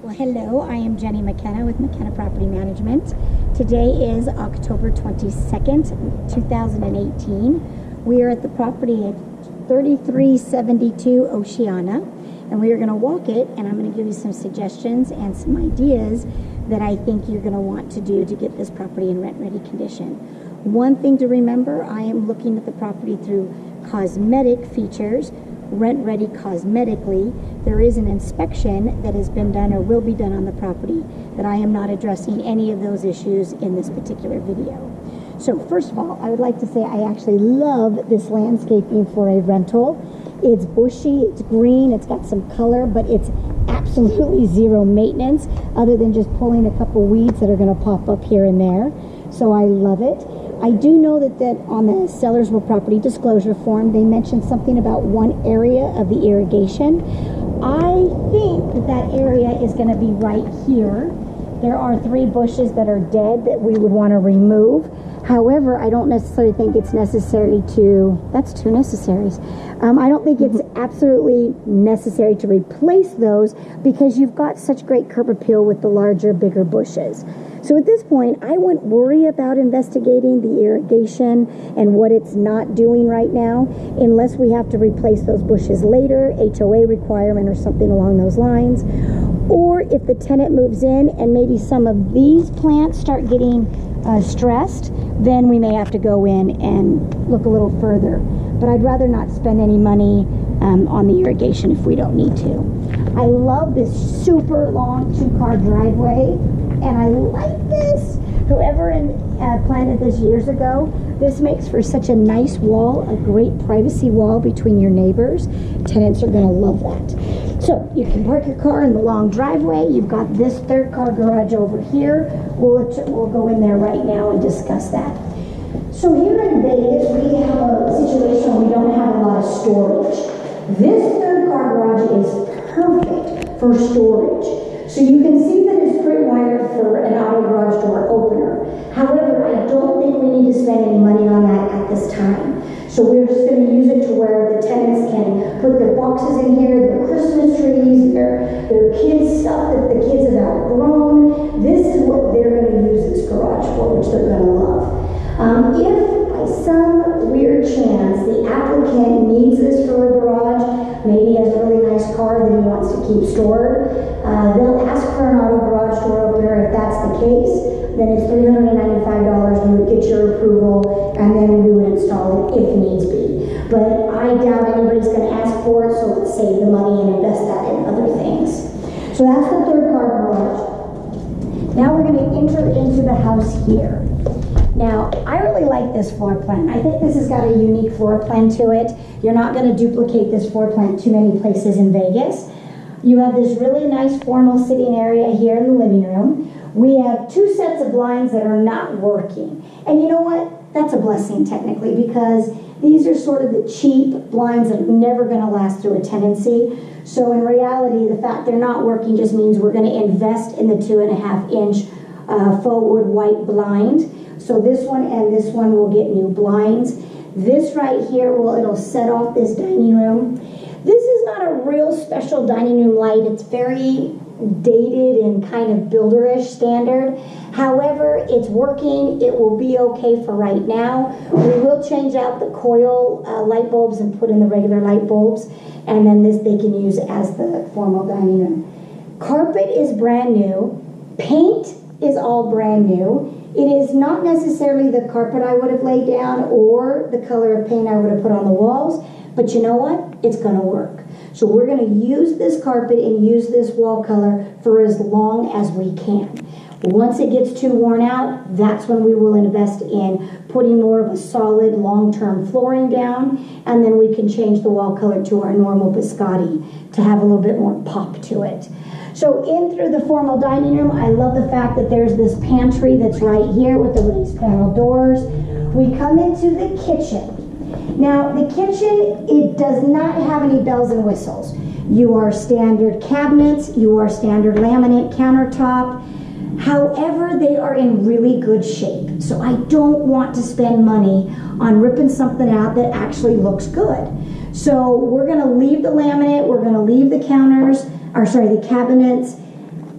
Well, hello, I am Jenny McKenna with McKenna Property Management. Today is October 22nd, 2018. We are at the property at 3372 Osiana, and we are going to walk it, and I'm going to give you some suggestions and some ideas that I think you're going to want to do to get this property in rent-ready condition. One thing to remember, I am looking at the property through cosmetic features, rent-ready cosmetically. There is an inspection that has been done or will be done on the property that I am not addressing any of those issues in this particular video. So first of all, I would like to say I actually love this landscaping for a rental. It's bushy, it's green, it's got some color, but it's absolutely zero maintenance other than just pulling a couple weeds that are going to pop up here and there. So I love it. I do know that on the seller's property disclosure form, they mentioned something about one area of the irrigation. I think that area is going to be right here. There are 3 bushes that are dead that we would want to remove. However, I don't necessarily think it's necessary to, that's 2 necessaries. I don't think it's absolutely necessary to replace those because you've got such great curb appeal with the larger, bigger bushes. So at this point, I wouldn't worry about investigating the irrigation and what it's not doing right now unless we have to replace those bushes later, HOA requirement or something along those lines. Or if the tenant moves in and maybe some of these plants start getting stressed, then we may have to go in and look a little further. But I'd rather not spend any money on the irrigation if we don't need to. I love this super long 2-car driveway, and I like this. Whoever planted this years ago, this makes for such a nice wall, a great privacy wall between your neighbors. Tenants are going to love that. So you can park your car in the long driveway. You've got this 3rd-car garage over here. We'll go in there right now and discuss that. So here in Vegas, we have a situation where we don't have a lot of storage. This 3rd-car garage is perfect for storage. So you can see that it's pre-wired for an auto garage door opener. However, I don't think we need to spend any money on that at this time. So we're just going to use it to where the tenants can put their boxes in here, their Christmas trees, their kids' stuff that the kids have outgrown. This is what they're going to use this garage for, which they're going to love. If by some weird chance the applicant needs this for a garage, maybe he has a really nice car that he wants to keep stored, they'll ask for an auto garage door opener. If that's the case, then it's $395. We would get your approval, and then we would install it if needs be. But I doubt anybody's going to ask for it, so let's save the money and invest that in other things. So that's the 3rd-car garage. Now we're going to enter into the house here. Now, I really like this floor plan. I think this has got a unique floor plan to it. You're not going to duplicate this floor plan too many places in Vegas. You have this really nice formal sitting area here in the living room. We have 2 sets of blinds that are not working. And you know what? That's a blessing technically because these are sort of the cheap blinds that are never going to last through a tenancy. So in reality, the fact they're not working just means we're going to invest in the 2.5-inch faux wood white blind. So this one and this one will get new blinds. This right here, it'll set off this dining room. This is not a real special dining room light. It's very dated and kind of builderish standard. However, it's working. It will be okay for right now. We will change out the coil light bulbs and put in the regular light bulbs. And then this they can use as the formal dining room. Carpet is brand new. Paint is all brand new. It is not necessarily the carpet I would have laid down or the color of paint I would have put on the walls, but you know what? It's going to work. So we're going to use this carpet and use this wall color for as long as we can. Once it gets too worn out, that's when we will invest in putting more of a solid long-term flooring down, and then we can change the wall color to our normal biscotti to have a little bit more pop to it. So in through the formal dining room, I love the fact that there's this pantry that's right here with the raised panel doors. We come into the kitchen. Now the kitchen, it does not have any bells and whistles. You are standard cabinets, you are standard laminate countertop. However, they are in really good shape. So I don't want to spend money on ripping something out that actually looks good. So we're gonna leave the laminate, we're gonna leave the counters, the cabinets.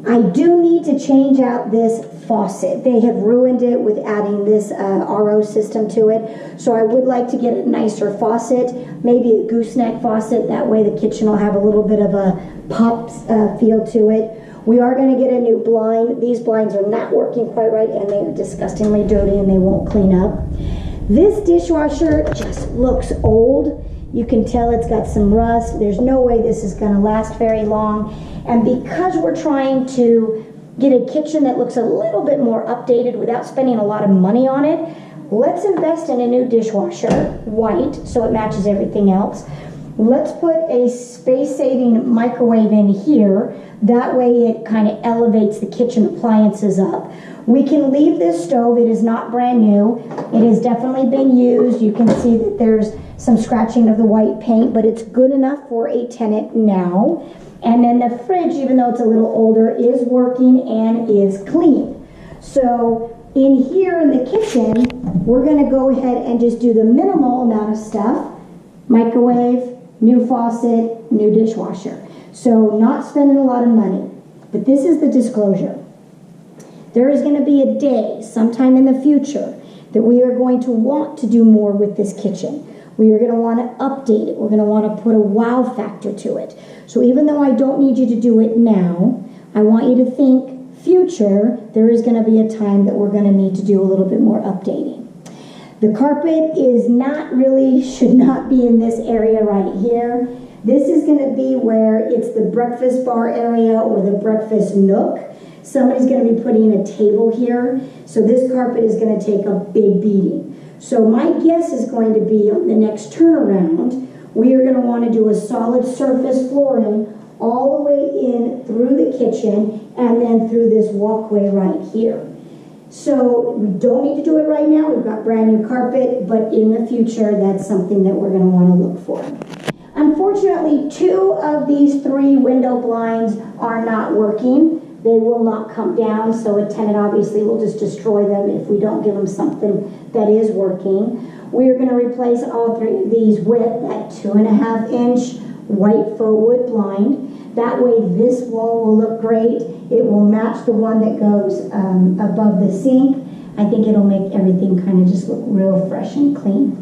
I do need to change out this faucet. They have ruined it with adding this RO system to it. So I would like to get a nicer faucet, maybe a gooseneck faucet. That way the kitchen will have a little bit of a pop feel to it. We are going to get a new blind. These blinds are not working quite right, and they are disgustingly dirty and they won't clean up. This dishwasher just looks old. You can tell it's got some rust. There's no way this is going to last very long. And because we're trying to get a kitchen that looks a little bit more updated without spending a lot of money on it, let's invest in a new dishwasher, white, so it matches everything else. Let's put a space-saving microwave in here. That way it kind of elevates the kitchen appliances up. We can leave this stove. It is not brand new. It has definitely been used. You can see that there's some scratching of the white paint, but it's good enough for a tenant now. And then the fridge, even though it's a little older, is working and is clean. So in here in the kitchen, we're going to go ahead and just do the minimal amount of stuff. Microwave, new faucet, new dishwasher. So not spending a lot of money. But this is the disclosure. There is going to be a day, sometime in the future, that we are going to want to do more with this kitchen. We are going to want to update it. We're going to want to put a wow factor to it. So even though I don't need you to do it now, I want you to think future, there is going to be a time that we're going to need to do a little bit more updating. The carpet is not really, should not be in this area right here. This is going to be where it's the breakfast bar area or the breakfast nook. Somebody's going to be putting a table here. So this carpet is going to take a big beating. So my guess is going to be on the next turnaround, we are going to want to do a solid surface flooring all the way in through the kitchen and then through this walkway right here. So we don't need to do it right now. We've got brand new carpet, but in the future, that's something that we're going to want to look for. Unfortunately, 2 of these 3 window blinds are not working. They will not come down, so a tenant obviously will just destroy them if we don't give them something that is working. We are going to replace all 3 of these with that 2.5-inch white faux wood blind. That way this wall will look great. It will match the one that goes above the sink. I think it'll make everything kind of just look real fresh and clean.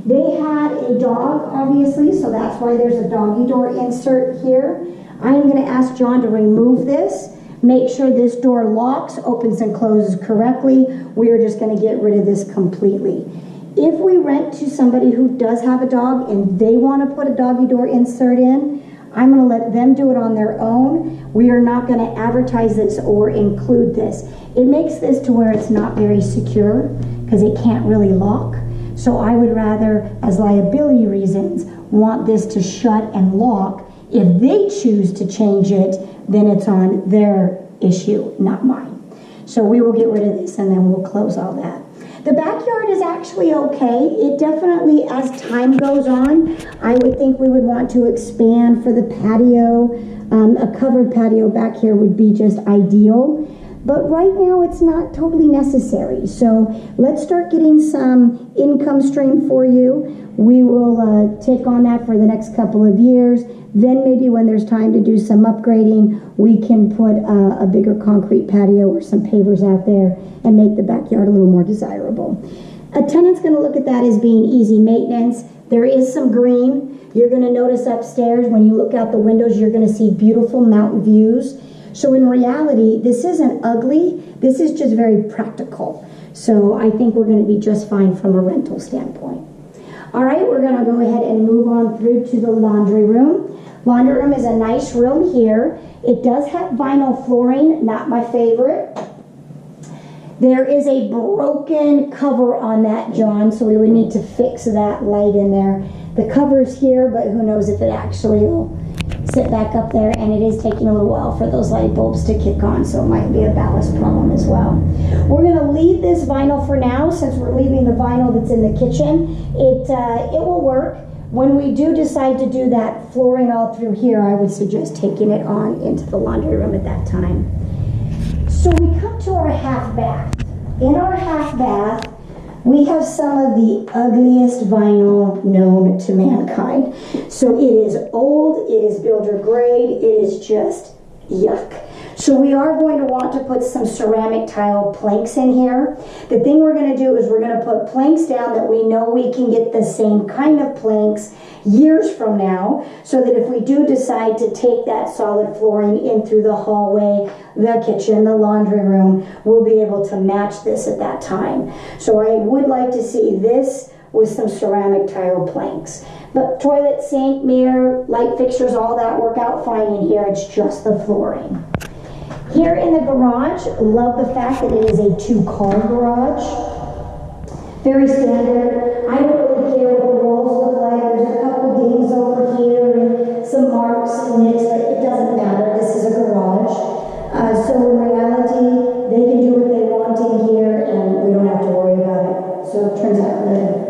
They had a dog, obviously, so that's why there's a doggy door insert here. I am going to ask John to remove this. Make sure this door locks, opens and closes correctly. We are just going to get rid of this completely. If we rent to somebody who does have a dog and they want to put a doggy door insert in, I'm going to let them do it on their own. We are not going to advertise this or include this. It makes this to where it's not very secure because it can't really lock. So I would rather, as liability reasons, want this to shut and lock. If they choose to change it, then it's on their issue, not mine. So we will get rid of this and then we'll close all that. The backyard is actually okay. It definitely, as time goes on, I would think we would want to expand for the patio. A covered patio back here would be just ideal. But right now it's not totally necessary. So let's start getting some income stream for you. We will take on that for the next couple of years. Then maybe when there's time to do some upgrading, we can put a bigger concrete patio or some pavers out there and make the backyard a little more desirable. A tenant's going to look at that as being easy maintenance. There is some green. You're going to notice upstairs when you look out the windows, you're going to see beautiful mountain views. So in reality, this isn't ugly. This is just very practical. So I think we're going to be just fine from a rental standpoint. All right, we're going to go ahead and move on through to the laundry room. Laundry room is a nice room here. It does have vinyl flooring, not my favorite. There is a broken cover on that, John, so we would need to fix that light in there. The cover's here, but who knows if it actually will sit back up there, and it is taking a little while for those light bulbs to kick on, so it might be a ballast problem as well. We're going to leave this vinyl for now, since we're leaving the vinyl that's in the kitchen. It will work. When we do decide to do that flooring all through here, I would suggest taking it on into the laundry room at that time. So we come to our half bath. In our half bath, we have some of the ugliest vinyl known to mankind. So it is old, it is builder grade, it is just Yuck. So we are going to want to put some ceramic tile planks in here. The thing we're going to do is we're going to put planks down that we know we can get the same kind of planks years from now, so that if we do decide to take that solid flooring in through the hallway, the kitchen, the laundry room, we'll be able to match this at that time. So I would like to see this with some ceramic tile planks. But toilet, sink, mirror, light fixtures, all that work out fine in here. It's just the flooring. Here in the garage, love the fact that it is a 2-car garage. Very standard. I don't really care what the walls look like. There's a couple dings over here and some marks and nicks, but it doesn't matter. This is a garage. So in reality, they can do what they want in here and we don't have to worry about it. So it turns out good.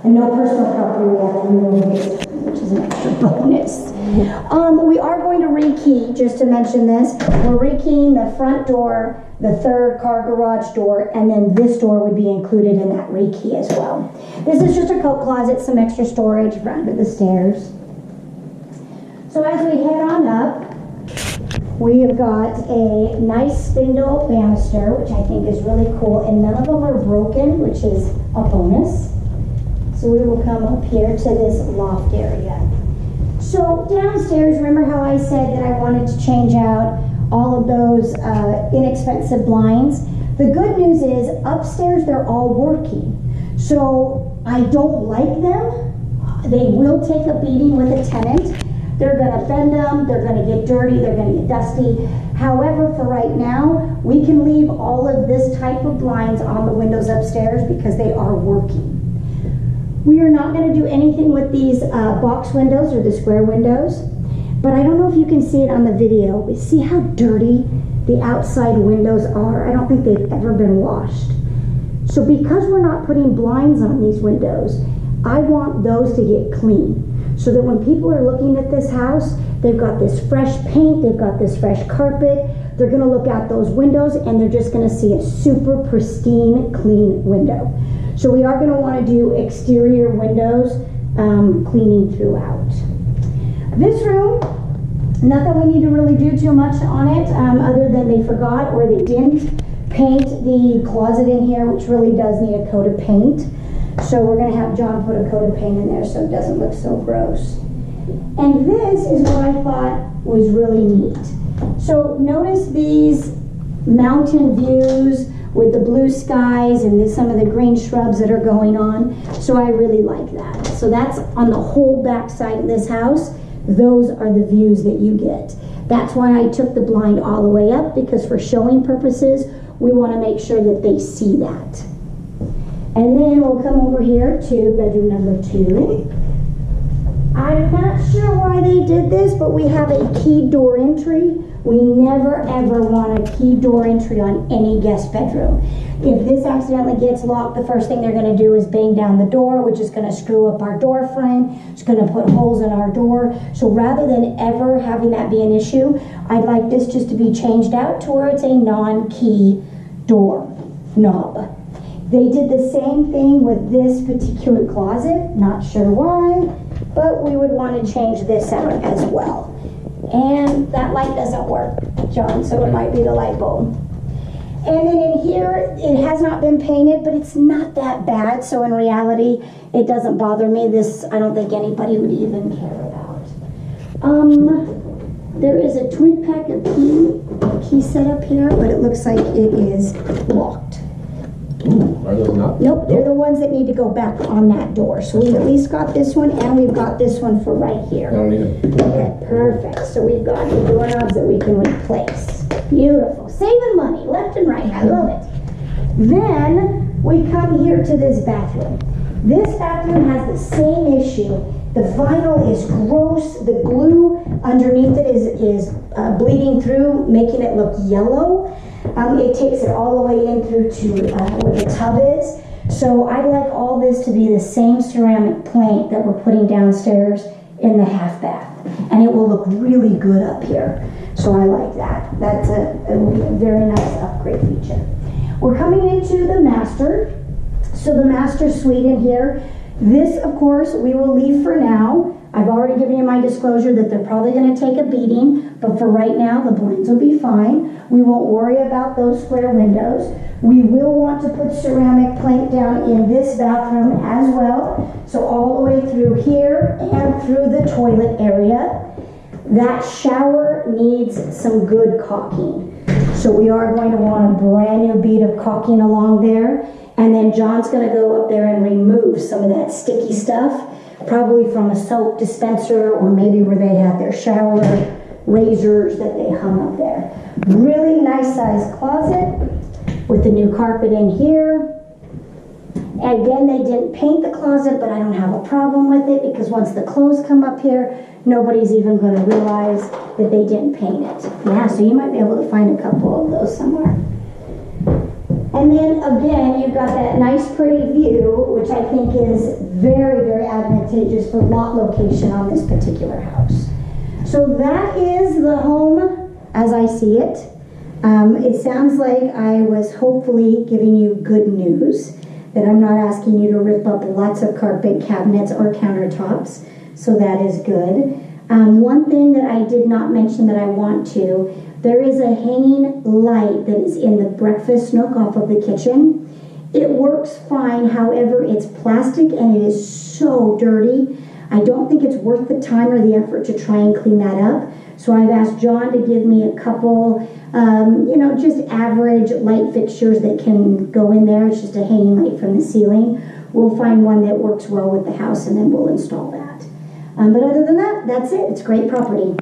And no personal property we have to remove, which is an extra bonus. We are going to rekey, just to mention this. We're rekeying the front door, the 3rd car garage door, and then this door would be included in that rekey as well. This is just a coat closet, some extra storage for under the stairs. So as we head on up, we have got a nice spindle banister, which I think is really cool, and none of them are broken, which is a bonus. So we will come up here to this loft area. So downstairs, remember how I said that I wanted to change out all of those inexpensive blinds? The good news is upstairs they're all working. So I don't like them. They will take a beating with a tenant. They're gonna bend them, they're gonna get dirty, they're gonna get dusty. However, for right now, we can leave all of this type of blinds on the windows upstairs because they are working. We are not going to do anything with these box windows or the square windows, but I don't know if you can see it on the video, but see how dirty the outside windows are? I don't think they've ever been washed. So because we're not putting blinds on these windows, I want those to get clean, so that when people are looking at this house, they've got this fresh paint, they've got this fresh carpet, they're going to look out those windows and they're just going to see a super pristine, clean window. So we are going to want to do exterior windows cleaning throughout. This room, not that we need to really do too much on it, other than they forgot or they didn't paint the closet in here, which really does need a coat of paint. So we're going to have John put a coat of paint in there so it doesn't look so gross. And this is what I thought was really neat. So notice these mountain views with the blue skies and some of the green shrubs that are going on. So I really like that. So that's on the whole back side of this house. Those are the views that you get. That's why I took the blind all the way up, because for showing purposes, we want to make sure that they see that. And then we'll come over here to bedroom number 2. I'm not sure why they did this, but we have a key door entry. We never ever want a key door entry on any guest bedroom. If this accidentally gets locked, the first thing they're going to do is bang down the door, which is going to screw up our door frame. It's going to put holes in our door. So rather than ever having that be an issue, I'd like this just to be changed out to where it's a non-key door knob. They did the same thing with this particular closet. Not sure why, but we would want to change this out as well. And that light doesn't work, John, so it might be the light bulb. And then in here, it has not been painted, but it's not that bad. So in reality, it doesn't bother me. This, I don't think anybody would even care about. There is a twin pack of key set up here, but it looks like it is locked. Are those not? Nope, they're the ones that need to go back on that door. So we've at least got this one, and we've got this one for right here. I don't need them. Okay, perfect. So we've got the doorknobs that we can replace. Beautiful. Saving money left and right. I love it. Then we come here to this bathroom. This bathroom has the same issue. The vinyl is gross. The glue underneath it is bleeding through, making it look yellow. It takes it all the way in through to where the tub is. So I'd like all this to be the same ceramic plank that we're putting downstairs in the half bath. And it will look really good up here. So I like that. That's it will be a very nice upgrade feature. We're coming into the master. So the master suite in here. This, of course, we will leave for now. I've already given you my disclosure that they're probably gonna take a beating, but for right now, the blinds will be fine. We won't worry about those square windows. We will want to put ceramic plank down in this bathroom as well. So all the way through here and through the toilet area. That shower needs some good caulking. So we are going to want a brand new bead of caulking along there. And then John's gonna go up there and remove some of that sticky stuff, probably from a soap dispenser or maybe where they had their shower razors that they hung up there. Really nice sized closet with the new carpet in here. Again, they didn't paint the closet, but I don't have a problem with it because once the clothes come up here, nobody's even going to realize that they didn't paint it. Yeah, so you might be able to find a couple of those somewhere. And then again, you've got that nice pretty view, which I think is very, very advantageous for lot location on this particular house. So that is the home as I see it. It sounds like I was hopefully giving you good news, that I'm not asking you to rip up lots of carpet cabinets or countertops, so that is good. One thing that I did not mention that I want to, there is a hanging light that is in the breakfast nook off of the kitchen. It works fine, however, it's plastic and it is so dirty. I don't think it's worth the time or the effort to try and clean that up. So I've asked John to give me a couple, just average light fixtures that can go in there. It's just a hanging light from the ceiling. We'll find one that works well with the house and then we'll install that. But other than that, that's it. It's great property.